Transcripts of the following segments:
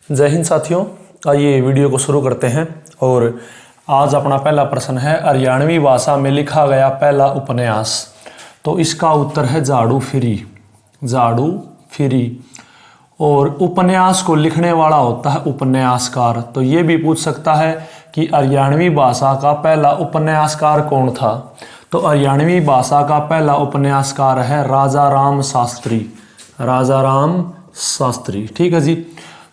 जय हिंद साथियों, आइए वीडियो को शुरू करते हैं। और आज अपना पहला प्रश्न है, हरियाणवी भाषा में लिखा गया पहला उपन्यास। तो इसका उत्तर है झाड़ू फिरी। झाड़ू फिरी। और उपन्यास को लिखने वाला होता है उपन्यासकार। तो ये भी पूछ सकता है कि हरियाणवी भाषा का पहला उपन्यासकार कौन था। तो हरियाणवी भाषा का पहला उपन्यासकार है राजा राम शास्त्री। राजा राम शास्त्री, ठीक है जी।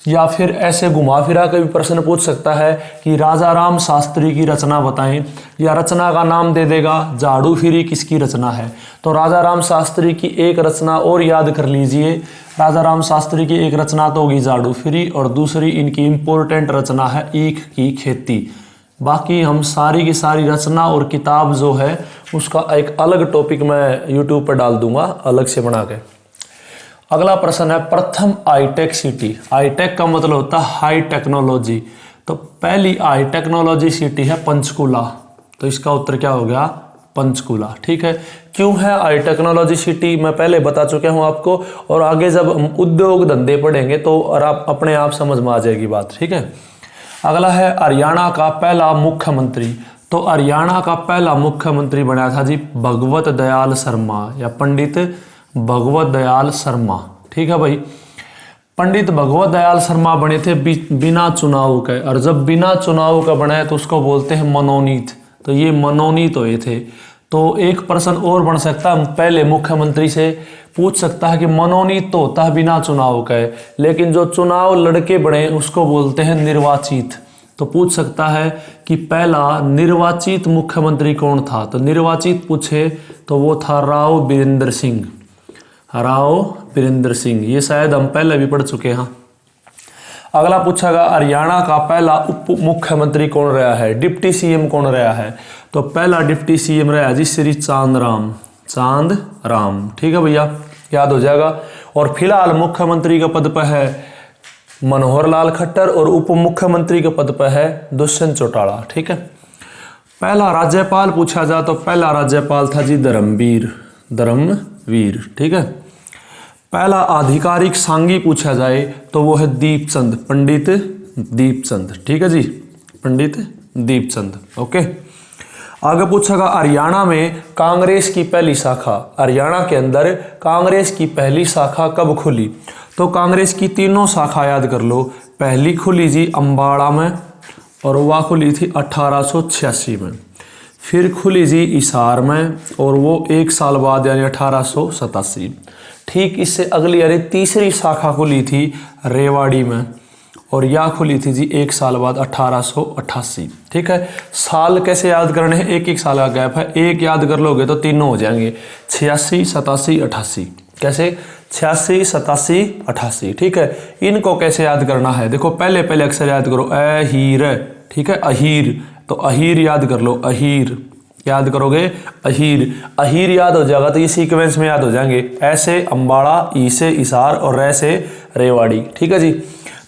या फिर ऐसे घुमा फिरा के भी प्रश्न पूछ सकता है कि राजा राम शास्त्री की रचना बताएं, या रचना का नाम दे देगा झाड़ू फिरी किसकी रचना है। तो राजा राम शास्त्री की एक रचना और याद कर लीजिए। राजा राम शास्त्री की एक रचना तो होगी झाड़ू फिरी, और दूसरी इनकी इम्पोर्टेंट रचना है ईख की खेती। बाकी हम सारी की सारी रचना और किताब जो है उसका एक अलग टॉपिक मैं यूट्यूब पर डाल दूंगा अलग से बना के। अगला प्रश्न है, प्रथम हाईटेक सिटी। हाईटेक का मतलब होता है हाई टेक्नोलॉजी। तो पहली हाई टेक्नोलॉजी सिटी है पंचकुला। तो इसका उत्तर क्या हो गया? पंचकुला, ठीक है। क्यों है हाई टेक्नोलॉजी सिटी मैं पहले बता चुका हूं आपको, और आगे जब हम उद्योग धंधे पढ़ेंगे तो और आप अपने आप समझ में आ जाएगी बात, ठीक है। अगला है, हरियाणा का पहला मुख्यमंत्री। तो हरियाणा का पहला मुख्यमंत्री बनाया था जी भगवत दयाल शर्मा, या पंडित भगवत दयाल शर्मा, ठीक है भाई। पंडित भगवत दयाल शर्मा बने थे बिना चुनाव के, और जब बिना चुनाव का बनाए तो उसको बोलते हैं मनोनीत। तो ये मनोनीत हुए थे। तो एक प्रश्न और बन सकता है, पहले मुख्यमंत्री से पूछ सकता है कि मनोनीत तो होता है बिना चुनाव के, लेकिन जो चुनाव लड़के बने उसको बोलते हैं निर्वाचित। तो पूछ सकता है कि पहला निर्वाचित मुख्यमंत्री कौन था। तो निर्वाचित पूछे तो वो था राव बीरेंद्र सिंह। राव बीरेंद्र सिंह, ये शायद हम पहले भी पढ़ चुके हैं। अगला पूछेगा, हरियाणा का पहला उप मुख्यमंत्री कौन रहा है, डिप्टी सीएम कौन रहा है। तो पहला डिप्टी सीएम रहा जी श्री चांद राम। चांद राम, ठीक है भैया, याद हो जाएगा। और फिलहाल मुख्यमंत्री के पद पर है मनोहर लाल खट्टर, और उप मुख्यमंत्री के पद पर है दुष्यंत चौटाला, ठीक है। पहला राज्यपाल पूछा जाए तो पहला राज्यपाल था जी धर्मवीर। धर्मवीर, ठीक है। पहला आधिकारिक सांगी पूछा जाए तो वो है दीपचंद, पंडित दीपचंद, ठीक है जी, पंडित दीपचंद, ओके। आगे पूछेगा, हरियाणा में कांग्रेस की पहली शाखा। हरियाणा के अंदर कांग्रेस की पहली शाखा कब खुली। तो कांग्रेस की तीनों शाखा याद कर लो। पहली खुली जी अम्बाड़ा में, और वह खुली थी 1886 में। फिर खुली जी हिसार में, और वो एक साल बाद यानी 1887। ठीक इससे अगली यानी तीसरी शाखा खुली थी रेवाड़ी में, और यह खुली थी जी एक साल बाद 1888, ठीक है। साल कैसे याद करने हैं, एक एक साल का गैप है, एक याद कर लोगे तो तीनों हो जाएंगे, 86, 87, 88। कैसे? 86, 87, 88, ठीक है। इनको कैसे याद करना है, देखो पहले पहले अक्षर याद करो, अहीर, ठीक है, अहीर। तो अहीर याद कर लो, अहीर याद करोगे, अहीर। अहीर याद हो जाएगा तो ये सीक्वेंस में याद हो जाएंगे, ऐसे अम्बाड़ा, ई से हिसार, और रे से रेवाड़ी, ठीक है जी।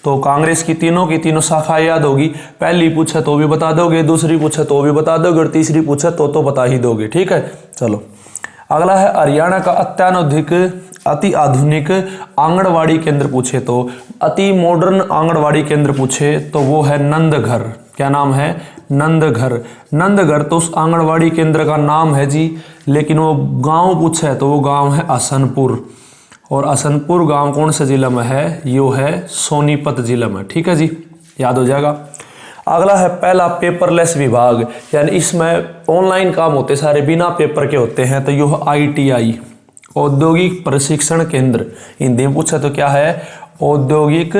तो कांग्रेस की तीनों शाखा याद होगी। पहली पूछे तो भी बता दोगे, दूसरी पूछे तो भी बता दोगे, और तीसरी पूछे तो बता ही दोगे, ठीक है। चलो अगला है, हरियाणा का अति आधुनिक आंगनवाड़ी केंद्र पूछे तो, अति मॉडर्न आंगनवाड़ी केंद्र पूछे तो वो है नंदघर। क्या नाम है? नंदघर। नंदघर तो उस आंगनवाड़ी केंद्र का नाम है जी, लेकिन वो गांव पूछे तो वो गांव है असनपुर। और असनपुर गांव कौन से जिला में है? यो है सोनीपत जिला में, ठीक है जी, याद हो जाएगा। अगला है, पहला पेपरलेस विभाग, यानी इसमें ऑनलाइन काम होते सारे, बिना पेपर के होते हैं। तो यो ITI, औद्योगिक प्रशिक्षण केंद्र। हिंदी में पूछा तो क्या है? औद्योगिक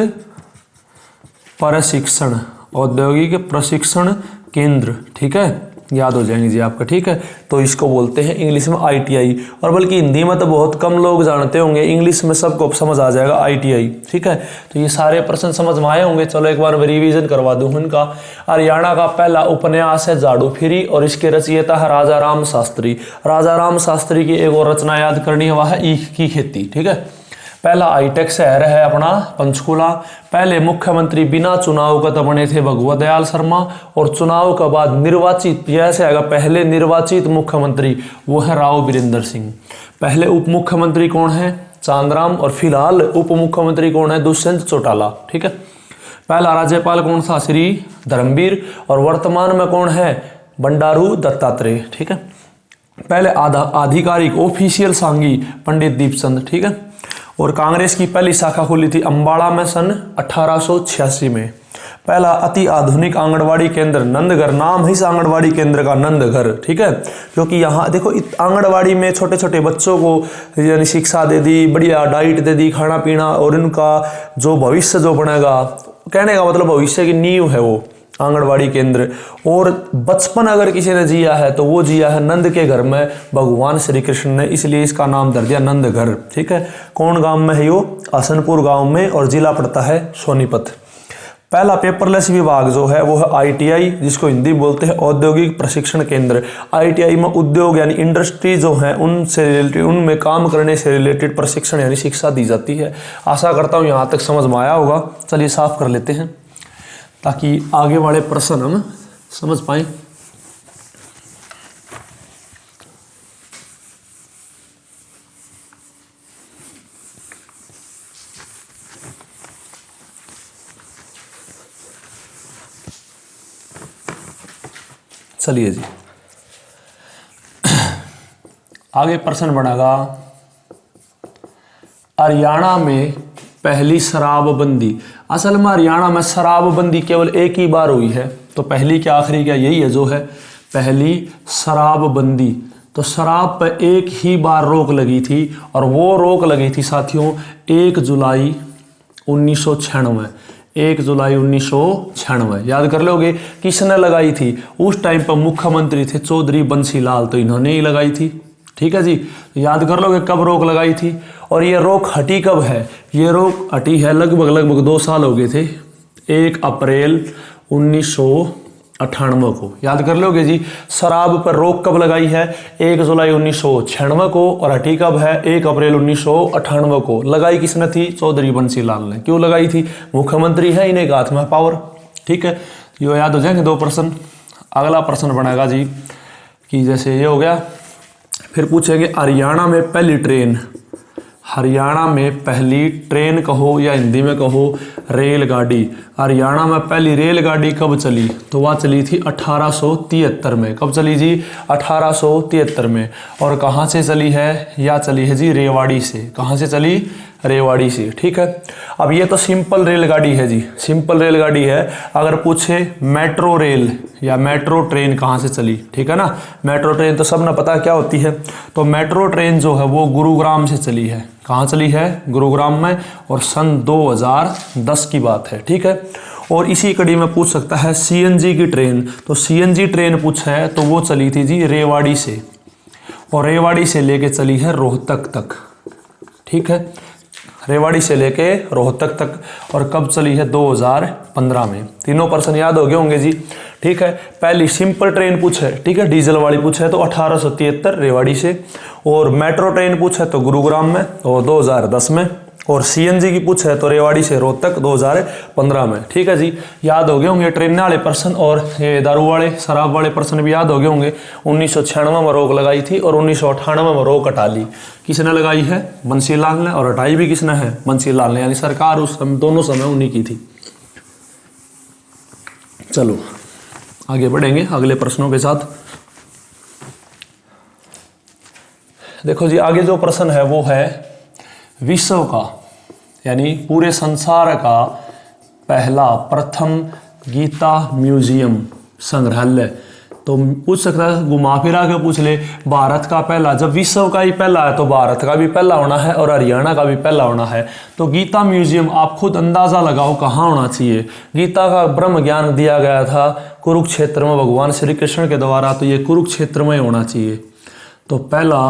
प्रशिक्षण, औद्योगिक प्रशिक्षण केंद्र, ठीक है, याद हो जाएंगे जी आपका, ठीक है। तो इसको बोलते हैं इंग्लिश में ITI, और बल्कि हिंदी में तो बहुत कम लोग जानते होंगे, इंग्लिश में सबको समझ आ जाएगा ITI, ठीक है। तो ये सारे प्रश्न समझ में आए होंगे। चलो एक बार मैं रिवीजन करवा दूं इनका। हरियाणा का पहला उपन्यास है झाड़ू फिरी, और इसके रचयिता है राजा राम शास्त्री। राजा राम शास्त्री की एक और रचना याद करनी है, वह है ईख की खेती, ठीक है। पहला हाईटेक शहर है अपना पंचकुला। पहले मुख्यमंत्री बिना चुनाव का तो बने थे भगवत दयाल शर्मा, और चुनाव के बाद निर्वाचित, जैसे आएगा पहले निर्वाचित मुख्यमंत्री वो है राव बीरेंद्र सिंह। पहले उप मुख्यमंत्री कौन है? चांदराम, और फिलहाल उप मुख्यमंत्री कौन है? दुष्यंत चौटाला, ठीक है। पहला राज्यपाल कौन था? श्री धर्मवीर। और वर्तमान में कौन है? बंडारू दत्तात्रेय। ठीक है। पहले आधिकारिक ऑफिशियल सांगी पंडित दीपचंद। ठीक है। और कांग्रेस की पहली शाखा खुली थी अम्बाड़ा में सन 1886 में। पहला अति आधुनिक आंगनवाड़ी केंद्र नंदघर, नाम है इस आंगनवाड़ी केंद्र का नंदघर। ठीक है। क्योंकि यहाँ देखो आंगनवाड़ी में छोटे छोटे बच्चों को यानी शिक्षा दे दी, बढ़िया डाइट दे दी, खाना पीना, और इनका जो भविष्य जो बनेगा, कहने का मतलब भविष्य की नींव है वो आंगनवाड़ी केंद्र। और बचपन अगर किसी ने जिया है तो वो जिया है नंद के घर में भगवान श्री कृष्ण ने, इसलिए इसका नाम धर दिया नंदघर। ठीक है। कौन गांव में है? यो हसनपुर गांव में, और जिला पड़ता है सोनीपत। पहला पेपरलेस विभाग जो है वो है आईटीआई, जिसको हिंदी बोलते हैं औद्योगिक प्रशिक्षण केंद्र। आईटीआई में उद्योग यानी इंडस्ट्री जो है उनसे रिलेटेड, उनमें काम करने से रिलेटेड प्रशिक्षण यानी शिक्षा दी जाती है। आशा करता हूँ यहाँ तक समझ में आया होगा। चलिए साफ कर लेते हैं ताकि आगे वाले प्रश्न हम समझ पाएं। चलिए जी, आगे प्रश्न बनेगा, हरियाणा में पहली शराबबंदी। असल में हरियाणा में शराबबंदी केवल एक ही बार हुई है, तो पहली क्या आखिरी क्या यही है जो है पहली शराबबंदी। तो शराब पर एक ही बार रोक लगी थी, और वो रोक लगी थी साथियों 1 जुलाई 1996। 1 जुलाई 1996 याद कर लोगे। किसने लगाई थी? उस टाइम पर मुख्यमंत्री थे चौधरी बंसीलाल, तो इन्होंने ही लगाई थी। ठीक है जी। याद कर लोगे कब रोक लगाई थी, और ये रोक हटी कब है? ये रोक हटी है लगभग 2 साल हो गए थे, 1 अप्रैल 1998 को। याद कर लोगे जी। शराब पर रोक कब लगाई है? 1 जुलाई 1996 को, और हटी कब है? 1 अप्रैल 1998 को। लगाई किसने थी? चौधरी बंसीलाल ने। क्यों लगाई थी? मुख्यमंत्री है, इन्हें हाथ में पावर। ठीक है। ये याद हो जाएंगे 2 प्रश्न। अगला प्रश्न बनेगा जी कि जैसे ये हो गया, फिर पूछेंगे हरियाणा में पहली ट्रेन। हरियाणा में पहली ट्रेन कहो या हिंदी में कहो रेलगाड़ी। हरियाणा में पहली रेलगाड़ी कब चली? तो वह चली थी 1873 में। कब चली जी? 1873 में। और कहाँ से चली है? या चली है जी रेवाड़ी से। कहाँ से चली? रेवाड़ी से। ठीक है। अब ये तो सिंपल रेलगाड़ी है जी, सिंपल रेलगाड़ी है। अगर पूछे मेट्रो रेल या मेट्रो ट्रेन कहाँ से चली, ठीक है ना। मेट्रो ट्रेन तो सबने पता क्या होती है। तो मेट्रो ट्रेन जो है वो गुरुग्राम से चली है। कहाँ चली है? गुरुग्राम में, और सन 2010 की बात है। ठीक है। और इसी कड़ी में पूछ सकता है सीएनजी की ट्रेन। तो सीएनजी ट्रेन पूछा है तो वो चली थी जी रेवाड़ी से, और रेवाड़ी से लेके चली है रोहतक तक। ठीक है। रेवाड़ी से लेके रोहतक तक। और कब चली है? 2015 में। तीनों प्रश्न याद हो गए होंगे जी। ठीक है। पहली सिंपल ट्रेन पूछे, ठीक है, डीजल वाली पूछे तो 1873 रेवाड़ी से, और मेट्रो ट्रेन पूछे तो गुरुग्राम में और 2010 में, और सीएनजी की पूछे तो रेवाड़ी से रोहतक 2015 में। ठीक है जी। याद हो गए होंगे ट्रेन वाले प्रश्न, और ये दारू वाले शराब वाले प्रश्न भी याद हो गए होंगे। 1996 में रोक लगाई थी और 1998 में रोक हटा ली। किसने लगाई है? बंसीलाल ने। और हटाई भी किसने है? बंसीलाल ने। यानी सरकार उस समय दोनों समय उन्हीं की थी। चलो आगे बढ़ेंगे अगले प्रश्नों के साथ। देखो जी, आगे जो प्रश्न है वो है विश्व का यानी पूरे संसार का पहला प्रथम गीता म्यूजियम संग्रहालय। तो पूछ सकता है, घुमा फिरा के पूछ ले, भारत का पहला, जब विश्व का ही पहला है तो भारत का भी पहला होना है और हरियाणा का भी पहला होना है। तो गीता म्यूजियम आप खुद अंदाजा लगाओ कहाँ होना चाहिए। गीता का ब्रह्म ज्ञान दिया गया था कुरुक्षेत्र में भगवान श्री कृष्ण के द्वारा, तो ये कुरुक्षेत्र में होना चाहिए। तो पहला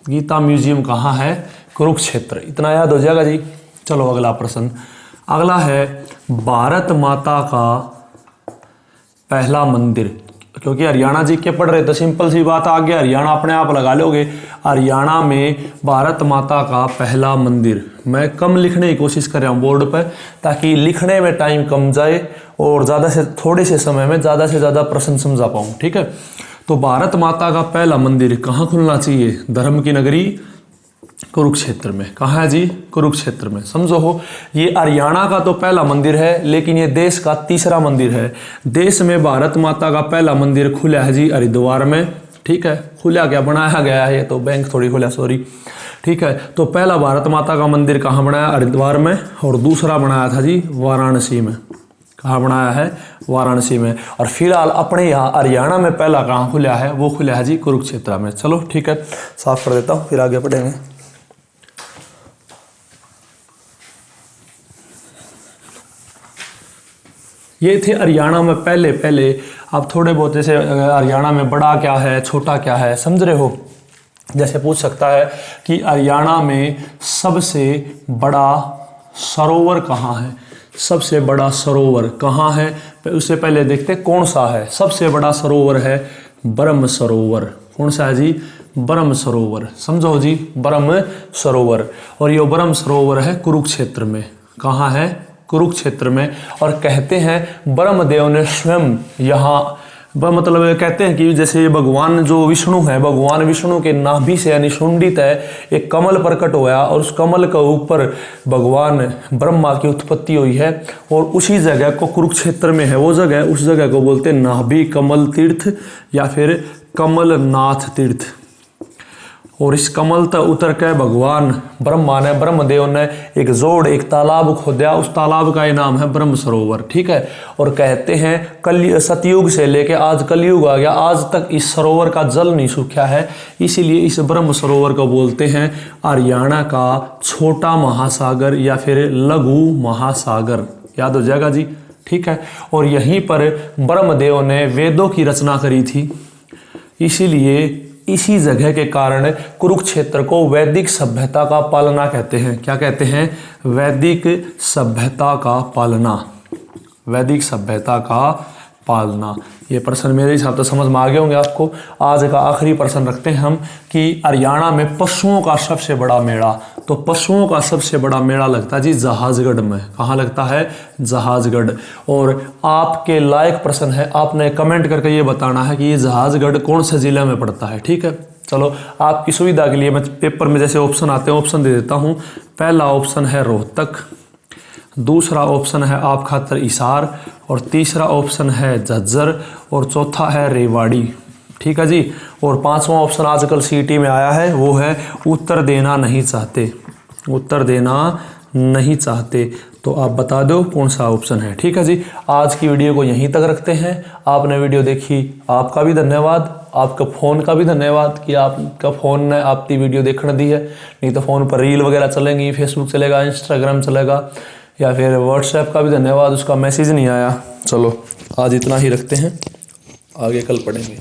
गीता म्यूजियम कहाँ है? कुरुक्षेत्र। इतना याद हो जाएगा जी। चलो अगला प्रश्न। अगला है भारत माता का पहला मंदिर। क्योंकि हरियाणा जी के पढ़ रहे तो सिंपल सी बात आ गया, हरियाणा अपने आप लगा लोगे। हरियाणा में भारत माता का पहला मंदिर। मैं कम लिखने की कोशिश कर रहा हूँ बोर्ड पर, ताकि लिखने में टाइम कम जाए और ज़्यादा से थोड़े से समय में ज़्यादा से ज़्यादा प्रश्न समझा पाऊँ। ठीक है। तो भारत माता का पहला मंदिर कहाँ खुलना चाहिए? धर्म की नगरी कुरुक्षेत्र में। कहाँ है जी? कुरुक्षेत्र में। समझो हो, ये हरियाणा का तो पहला मंदिर है, लेकिन ये देश का तीसरा मंदिर है। देश में भारत माता का पहला मंदिर खुला है जी हरिद्वार में। ठीक है, खुला क्या, बनाया गया है, ये तो बैंक थोड़ी खुला, सॉरी। ठीक है, तो पहला भारत माता का मंदिर कहाँ बनाया? हरिद्वार में। और दूसरा बनाया था जी वाराणसी में। कहाँ बनाया है? वाराणसी में। और फिलहाल अपने यहाँ हरियाणा में पहला कहाँ खुला है? वो खुला है जी कुरुक्षेत्र में। चलो ठीक है, साफ कर देता हूँ, फिर आगे बढ़ेंगे। ये थे हरियाणा में पहले। आप थोड़े बहुत जैसे हरियाणा में बड़ा क्या है, छोटा क्या है, समझ रहे हो? जैसे पूछ सकता है कि हरियाणा में सबसे बड़ा सरोवर कहाँ है? सबसे बड़ा सरोवर कहाँ है? उससे पहले देखते कौन सा है। सबसे बड़ा सरोवर है ब्रह्म सरोवर। कौन सा है जी? ब्रह्म सरोवर। समझो जी, ब्रह्म सरोवर। और ये ब्रह्म सरोवर है कुरुक्षेत्र में। कहाँ है? कुरुक्षेत्र में। और कहते हैं ब्रह्मदेव ने स्वयं यहाँ, मतलब कहते हैं कि जैसे भगवान जो विष्णु है, भगवान विष्णु के नाभि से यानी शुंडित है एक कमल प्रकट हुआ, और उस कमल के ऊपर भगवान ब्रह्मा की उत्पत्ति हुई है। और उसी जगह को कुरुक्षेत्र में है वो जगह, उस जगह को बोलते हैं नाभि कमल तीर्थ या फिर कमलनाथ तीर्थ। और इस कमल तक उतर के भगवान ब्रह्मा ने, ब्रह्मदेव ने एक तालाब खोदा, उस तालाब का ही नाम है ब्रह्म सरोवर। ठीक है, और कहते हैं सतयुग से लेके आज कलयुग आ गया, आज तक इस सरोवर का जल नहीं सूखा है। इसीलिए इस ब्रह्म सरोवर को बोलते हैं हरियाणा का छोटा महासागर या फिर लघु महासागर। याद हो जाएगा जी। ठीक है, और यहीं पर ब्रह्मदेव ने वेदों की रचना करी थी। इसीलिए इसी जगह के कारण कुरुक्षेत्र को वैदिक सभ्यता का पालना कहते हैं। क्या कहते हैं? वैदिक सभ्यता का पालना। वैदिक सभ्यता का पालना। ये प्रश्न मेरे हिसाब से समझ में आ गए होंगे आपको। आज का आखिरी प्रश्न रखते हैं हम कि हरियाणा में पशुओं का सबसे बड़ा मेला। तो पशुओं का सबसे बड़ा मेला लगता है जी जहाजगढ़ में। कहाँ लगता है? जहाजगढ़। और आपके लायक प्रश्न है, आपने कमेंट करके ये बताना है कि ये जहाजगढ़ कौन से जिले में पड़ता है। ठीक है, चलो आपकी सुविधा के लिए मैं पेपर में जैसे ऑप्शन आते हैं ऑप्शन दे देता हूँ। पहला ऑप्शन है रोहतक, दूसरा ऑप्शन है आप खातर हिसार, और तीसरा ऑप्शन है झज्जर, और चौथा है रेवाड़ी। ठीक है जी। और पांचवा ऑप्शन आजकल सीटी में आया है, वो है उत्तर देना नहीं चाहते। उत्तर देना नहीं चाहते। तो आप बता दो कौन सा ऑप्शन है। ठीक है जी, आज की वीडियो को यहीं तक रखते हैं। आपने वीडियो देखी, आपका भी धन्यवाद। आपका फ़ोन का भी धन्यवाद कि आपका फ़ोन ने आपकी वीडियो देखने दी है। नहीं तो फ़ोन पर रील वगैरह चलेंगी, फेसबुक चलेगा, इंस्टाग्राम चलेगा, या फिर व्हाट्सएप का भी धन्यवाद, उसका मैसेज नहीं आया। चलो आज इतना ही रखते हैं, आगे कल पढ़ेंगे।